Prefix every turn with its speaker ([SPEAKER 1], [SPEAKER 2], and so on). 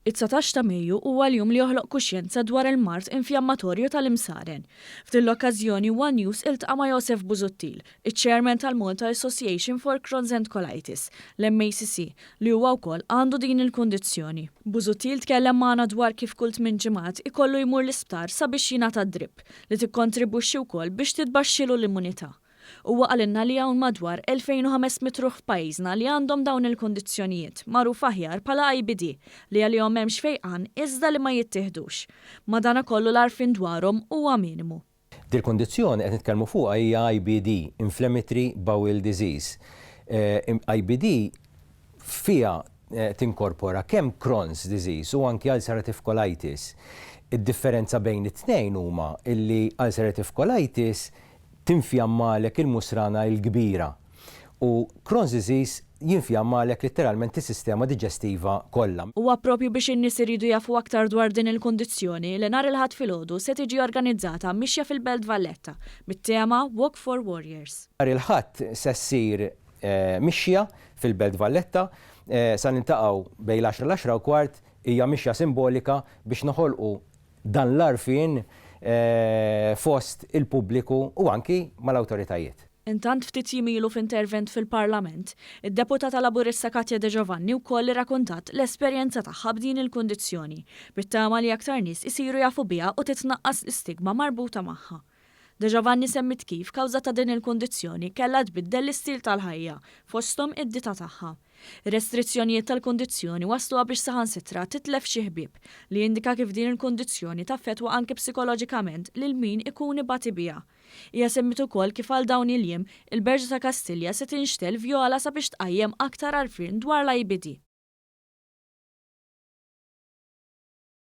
[SPEAKER 1] It-19 ta' Mejju huwa l-jum li joħloq kuxjenza dwar il-mart infjammatorju tal-imsaren. F'din l-okkażjoni One News iltaqa' ma' Joseph Busuttil, iċ-Chairman tal-Malta Association for Crohn's and Colitis, l-MACC, li huwa wkoll għandu din il-kundizzjoni. Busuttil tkellem magħna dwar kif kull 8 ġimgħat ikollu jmur l-isptar sabiex jingħata drip li tikkontribwixxi wkoll biex titbaxxilu l-immunità. Huwa qalilna li hawn madwar 2500 ruħ f'pajjiżna li għandhom dawn il-kundizzjonijiet magħruf aħjar bħala IBD li għalihom m'hemmx fejqan iżda li ma jittieħdux. Madankollu l-għarfien dwarhom huwa minimu.
[SPEAKER 2] Dil-kondizzjoni qed nitkellmu fuqha hija IBD, Inflammatory Bowel Disease. IBD fiha tinkorpora kemm Crohn's disease u anke ulcerative colitis. Id-differenza bejn it-tnejn huma illi ulcerative colitis tinfjammalek il-musrana l-kbira u Crohn's disease jinfjammalek letteralment is-sistema diġestiva kollha.
[SPEAKER 1] Huwa proprju biex in-nies iridu jafu aktar dwar din il-kundizzjoni li nhar il-Ħadd filgħodu se tiġi organizzata mixja fil-Belt Valletta mit-tema Walk for Warriors.
[SPEAKER 2] Nhar il-Ħadd se ssir mixja fil-Belt Valletta sa nintaqgħu bejn l-10 l-10 u kwart hija mixja simbolika biex noħolqu dan l-arfien fost il-pubbliku u anki mal-awtoritajiet.
[SPEAKER 1] Intant ftit jimilu f'intervent fil-Parlament, id-deputata Laburissa Katja De Giovanni wkoll irrakkuntat l-esperjenza tagħha b'din il-kundizzjoni, bit-tama li aktar nies isiru jafu biha u titnaqqas l-istigma marbuta magħha. De Giovanni semmit kif kawża ta' din il-kundizzjoni kellha tbiddel l-istil tal-ħajja fosthom id-dita tagħha. Ir-restrizzjonijiet tal-kundizzjoni wasluha biex saħansitra titlef xi ħbieb li jindika kif din il-kundizzjoni taffettwa anke psikoloġikament lil min ikun ibati biha. Hija semmit ukoll kif għal dawn il-jiem il-Berġa ta' Kastilja se tinxtel vjola sabiex tqajjem aktar għarfien dwar l-IBD.